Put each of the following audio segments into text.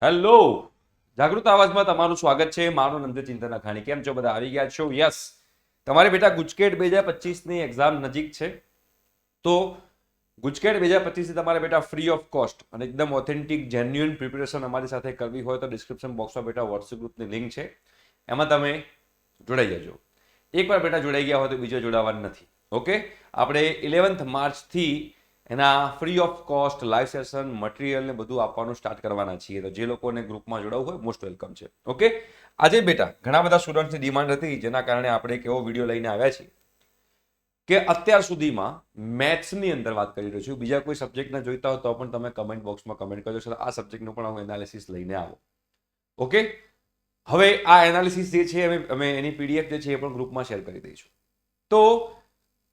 Hello, જાગૃત આવાજમાં તમારું સ્વાગત છે. મારું નંદ ચિંતન અખાણી. કેમ છો બધા? આવી ગયા છો? યસ, તમારે બેટા ગુજકેટ 2025ની એક્ઝામ નજીક છે. તો ગુજકેટ 2025 તમારે બેટા ફ્રી ઓફ કોસ્ટ અને એકદમ ઓથેન્ટિક જેન્યુઅન પ્રિપેરેશન અમારી સાથે કરવી હોય તો ડિસ્ક્રિપ્શન બોક્સમાં બેટા વોટ્સએપ ગ્રુપની લિંક છે, એમાં તમે જોડાઈ જજો. એકવાર બેટા જોડાઈ ગયા હોય તો બીજો જોડાવાનું નથી. ઓકે, આપણે 11th માર્ચથી એના free of cost live session material ને બધું આપવાનું સ્ટાર્ટ કરવાના છીએ. તો જે લોકોને ગ્રુપમાં જોડાવવું હોય મોસ્ટ વેલકમ છે. ઓકે, આજે બેટા ઘણા બધા સ્ટુડન્ટ્સની ડિમાન્ડ હતી, જેના કારણે આપણે એક એવો વિડીયો લઈને આવ્યા છીએ કે અત્યાર સુધીમાં મેથ્સની અંદર વાત કરી રહ્યો છું. બીજા કોઈ સબ્જેક્ટના જોઈતા હોય તો પણ તમે કમેન્ટ બોક્સમાં કમેન્ટ કરજો, સર આ સબ્જેક્ટનું પણ હું એનાલિસિસ લઈને આવો. ઓકે, હવે આ એનાલિસિસ જે છે અમે એની પીડીએફ જે છે એ પણ ગ્રુપમાં શેર કરી દઈશું. તો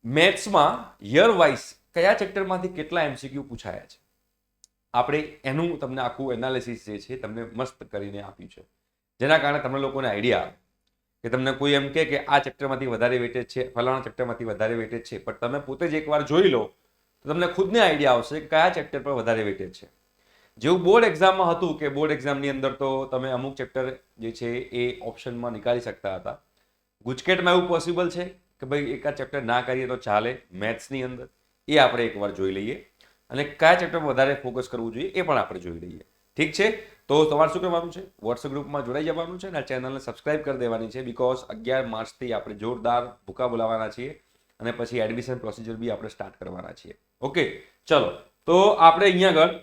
મેથ્સમાં યર વાઇઝ કયા ચેપ્ટરમાંથી કેટલા એમસીક્યુ પૂછાયા છે, આપણે એનું તમને આખું એનાલિસિસ જે છે તમને મસ્ત કરીને આપ્યું છે, જેના કારણે તમને લોકોને આઈડિયા આવે કે તમને કોઈ એમ કે આ ચેપ્ટરમાંથી વધારે વેટેજ છે, ફલાણા ચેપ્ટરમાંથી વધારે વેટેજ છે, પણ તમે પોતે જ એકવાર જોઈ લો તો તમને ખુદને આઈડિયા આવશે કે કયા ચેપ્ટર પર વધારે વેટેજ છે. જેવું બોર્ડ એક્ઝામમાં હતું કે બોર્ડ એક્ઝામની અંદર તો તમે અમુક ચેપ્ટર જે છે એ ઓપ્શનમાં નીકાળી શકતા હતા. ગુજકેટમાં એવું પોસિબલ છે કે ભાઈ એકાદ ચેપ્ટર ના કરીએ તો ચાલે મેથ્સની અંદર, એ આપણે એકવાર જોઈ લઈએ, અને કયા ચેપ્ટર પર વધારે ફોકસ કરવું જોઈએ એ પણ આપણે જોઈ લઈએ. ઠીક છે, તો તમારે શું કરવાનું છે? વોટ્સએપ ગ્રુપમાં જોડાઈ જવાનું છે અને આ ચેનલને સબસ્ક્રાઇબ કરી દેવાની છે, બીકોઝ 11 માર્ચથી આપણે જોરદાર ભૂકા બોલાવવાના છીએ અને પછી એડમિશન પ્રોસિજર બી આપણે સ્ટાર્ટ કરવાના છીએ. ઓકે, ચલો, તો આપણે અહીંયા આગળ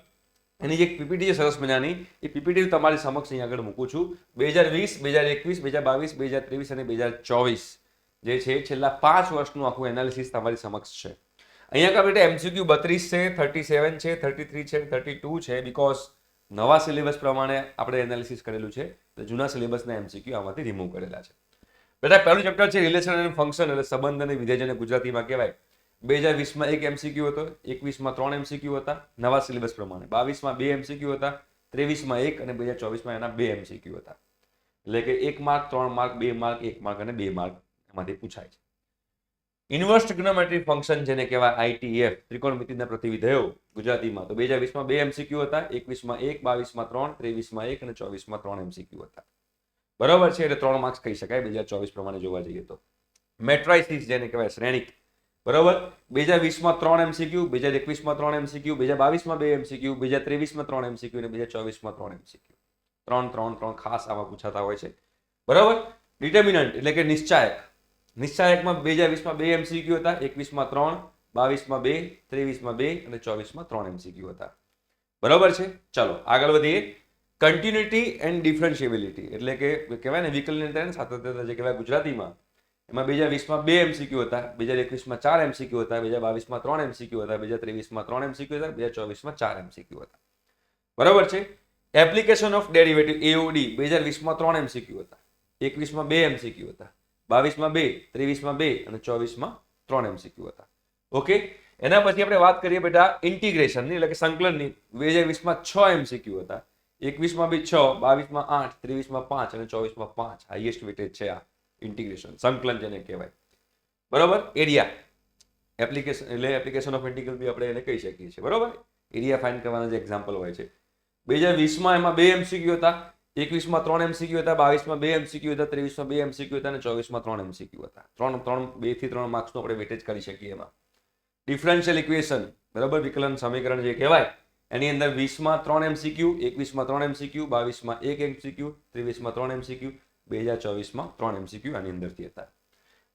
એની જે પીપીટી છે સરસ મજાની, એ પીપીટી તમારી સમક્ષ અહીંયા આગળ મૂકું છું. 2020, 2021, 2022, 2023 અને 2024 જે છે છેલ્લા 5 વર્ષનું આખું એનાલિસિસ તમારી સમક્ષ છે. અહીંયા આગળ બેટા એમસીક્યુ 32 છે, 37 છે, 33 છે, 32 છે, બીકોઝ નવા સિલેબસ પ્રમાણે આપણે એનાલિસિસ કરેલું છે, તો જૂના સિલેબસના એમસીક્યુ આમાંથી રિમૂવ કરેલા છે. બેટા પહેલું ચેપ્ટર છે રિલેશન અને ફંક્શન, એટલે સંબંધ અને વિધેય, જેને ગુજરાતીમાં કહેવાય. 2020માં 1 એમસીક્યુ હતો, 21માં 3 એમસીક્યુ હતા નવા સિલેબસ પ્રમાણે, 22માં 2 એમસીક્યુ હતા, 23માં 1 અને 2024માં એના 2 એમસીક્યુ હતા. એટલે કે 1 માર્ક, 3 માર્ક, 2 માર્ક, 1 માર્ક અને 2 માર્ક એમાંથી પૂછાય છે. ઇન્વર્સ ટ્રિગ્નોમેટ્રી ફંક્શન જેને કહેવાય આઈટીએફ, ત્રિકોણમિતિના પ્રતિવિધેયો ગુજરાતીમાં, તો 2020માં 2 એમસીક્યુ હતા, 21માં 1, 22માં 3, 23માં 1 અને 24માં 3 એમસીક્યુ હતા. બરાબર છે, એટલે 3 માર્ક્સ કહી શકાય 2024 પ્રમાણે જોવા જઈએ તો. મેટ્રાઇસિસ જેને કહેવાય શ્રેણિક, બરાબર, 2020માં 3 એમસીક્યુ, 2021માં 3 એમસીક્યુ, 2022માં 2 એમસીક્યુ, 2023માં 3 એમસીક્યુ અને 2024માં 3 એમસીક્યુ. 3 3 3 ખાસ આવા પૂછાતા હોય છે. બરાબર. ડિટર્મિનન્ટ એટલે કે નિશ્ચાયક, નિશ્ચાયકમાં 2020માં 2 એમસીક્યુ હતા, 21માં 3, 22માં 2, 23માં 2 અને 24માં 3 એમસીક્યુ હતા. બરાબર છે, ચાલો આગળ વધીએ. કન્ટિન્યુટી એન્ડ ડિફરન્શિએબિલિટી એટલે કે કહેવાય ને વિકલનીયતા સાતત્યતા જે કહેવાય ગુજરાતીમાં, એમાં 2020માં 2 એમસીક્યુ હતા, 2021માં 4 એમસીક્યુ હતા, 2022માં 3 એમસીક્યુ હતા, 2023માં 3 એમસીક્યુ હતા, 2024માં 4 એમસીક્યુ હતા. બરાબર છે. એપ્લિકેશન ઓફ ડેરિવેટિવ એઓડી 2020માં 3 એમસીક્યુ હતા, 21માં 2 એમસીક્યુ હતા, 22માં 2, 23માં 2 અને 24માં 3 એમસીક્યુ હતા. ઓકે, એના પછી આપણે વાત કરીએ બેટા ઇન્ટિગ્રેશનની એટલે કે સંકલનની. 2020માં 6 એમસીક્યુ હતા, 21માં બી 6, 22માં 8, 23માં 5 અને 24માં 5 હાઈએસ્ટ વેટેજ છે આ ઇન્ટિગ્રેશન, સંકલન જેને કહેવાય. બરાબર. એરિયા એપ્લિકેશન એટલે એપ્લિકેશન ઓફ ઇન્ટિગ્રલ બી આપણે એને કહી શકીએ છીએ. બરાબર, એરિયા ફાઇન્ડ કરવાના જે એક્ઝામ્પલ હોય છે. 2020માં એમાં 2 એમસીક્યુ હતા, 21માં 3 એમસીક્યુ હતા, 22માં 2 એમસીક્યુ હતા, 23માં 2 એમસીક્યુ હતા અને 24માં 3 એમસીક્યુ હતા. 2 થી 3 માર્ક્સનો આપણે વેટેજ કરી શકીએ એમાં. ડિફરન્શિયલ ઇક્વેશન, બરાબર, વિકલન સમીકરણ જે કહેવાય, એની અંદર 20માં 3 એમસીક્યુ, 21માં 3 એમસીક્યુ, 22માં 1 એમસીક્યુ, 23માં 3 એમસીક્યુ, 2024માં 3 એમસીક્યુ આની અંદરથી હતા.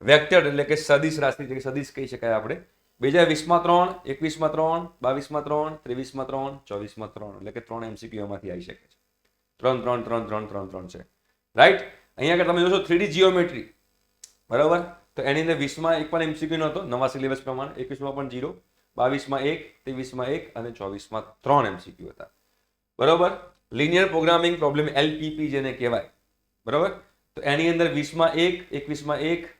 વેક્ટર એટલે કે સદિશ રાશિ, જે સદિશ કહી શકાય આપણે. 2020માં 3, 21માં 3, 22માં 3, 23માં 3, 24માં 3 એટલે કે 3 એમસીક્યુ એમાંથી આવી શકે છે. 3 3 3 3 3 3 છે, રાઈટ. અહીંયા આગળ તમે જોશો 3D જીઓમેટ્રી, બરાબર, તો એની અંદર 20માં 1 પણ એમસીક્યુ નહોતો નવા સિલેબસ પ્રમાણે, 21માં પણ 0, 22માં 1, 23માં 1 અને 24માં 3 એમસીક્યુ હતા. બરાબર. લિનિયર પ્રોગ્રામિંગ પ્રોબ્લેમ એલપીપી જેને કહેવાય, બરાબર, તો એની અંદર 20માં 1, 21માં 1,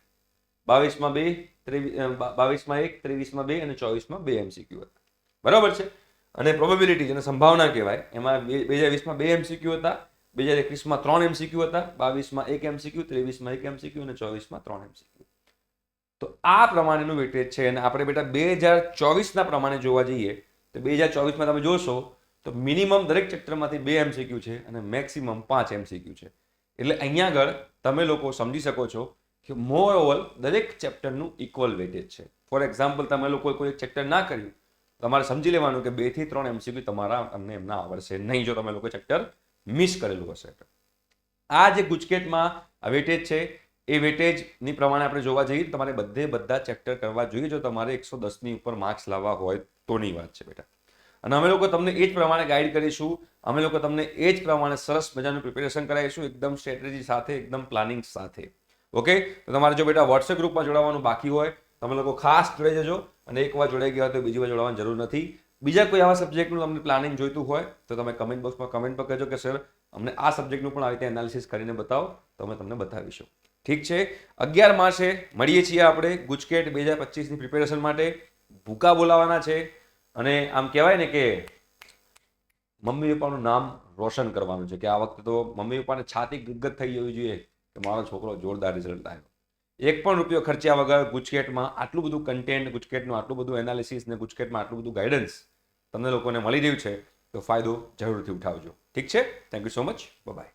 22માં 2, 22માં 1, 23માં 2 અને 24માં 2 એમસીક્યુ હતા. બરાબર છે. અને પ્રોબેબિલિટી જેને સંભાવના કહેવાય, એમાં 2020માં 2 એમસીક્યુ હતા, 2021માં 3 એમસીક્યુ હતા, 22માં 1 એમસીક્યુ, 23માં 1 એમસીક્યુ અને 24માં 3 એમસીક્યુ. તો આ પ્રમાણેનું વેટેજ છે. અને આપણે બેટા 2024ના પ્રમાણે જોવા જઈએ તો 2024માં તમે જોશો તો મિનિમમ દરેક ચેપ્ટરમાંથી 2 MCQ છે અને મેક્સિમમ 5 MCQ છે. એટલે અહીંયા આગળ તમે લોકો સમજી શકો છો કે મોર ઓવર દરેક ચેપ્ટરનું ઇક્વલ વેટેજ છે. ફોર એક્ઝામ્પલ તમે લોકો કોઈ એક ચેપ્ટર ના કર્યું, તમારે સમજી લેવાનું કે 2 થી 3 MCQ તમારા તમને એમના આવડશે નહીં જો તમે લોકો ચેપ્ટર મિસ કરેલું હશે. આ જે ગુજકેટમાં વેટેજ છે એ વેટેજની પ્રમાણે આપણે જોવા જઈએ તમારે બધા ચેપ્ટર કરવા જોઈએ જો તમારે 110ની ઉપર માર્ક્સ લાવવા હોય તોની વાત છે બેટા. અને અમે લોકો તમને એ જ પ્રમાણે ગાઈડ કરીશું, અમે લોકો તમને એ જ પ્રમાણે સરસ મજાનું પ્રિપેરેશન કરાવીશું, એકદમ સ્ટ્રેટેજી સાથે, એકદમ પ્લાનિંગ સાથે. ઓકે, તો તમારે જો બેટા વોટ્સએપ ગ્રુપમાં જોડાવાનું બાકી હોય તમે લોકો ખાસ જોડાઈ જજો, અને એકવાર જોડાઈ ગયા તો બીજી વાર જોડાવાની જરૂર નથી. બીજા કોઈ આવા સબ્જેક્ટનું તમને પ્લાનિંગ જોઈતું હોય તો તમે કમેન્ટ બોક્સમાં કમેન્ટ પર કહેજો કે સર અમને આ સબ્જેક્ટનું પણ આવી રીતે એનાલિસિસ કરીને બતાવો, તો અમે તમને બતાવીશું. ઠીક છે, 11 માર્ચે મળીએ છીએ આપણે ગુજકેટ 2025ની પ્રિપેરેશન માટે. ભૂકા બોલાવાના છે અને આમ કહેવાય ને કે મમ્મી પપ્પાનું નામ રોશન કરવાનું છે કે આ વખતે તો મમ્મી પપ્પાને છાતી ગદગદ થઈ જવી જોઈએ કે મારો છોકરો જોરદાર રિઝલ્ટ આવ્યો. 1 પણ રૂપિયો ખર્ચ્યા વગર ગુજકેટમાં આટલું બધું કન્ટેન્ટ, ગુજકેટનું આટલું બધું એનાલિસિસ ને ગુજકેટમાં આટલું બધું ગાઈડન્સ તમને લોકોને મળી રહ્યું છે તો ફાયદો જરૂરથી ઉઠાવજો. ઠીક છે, thank you so much, by.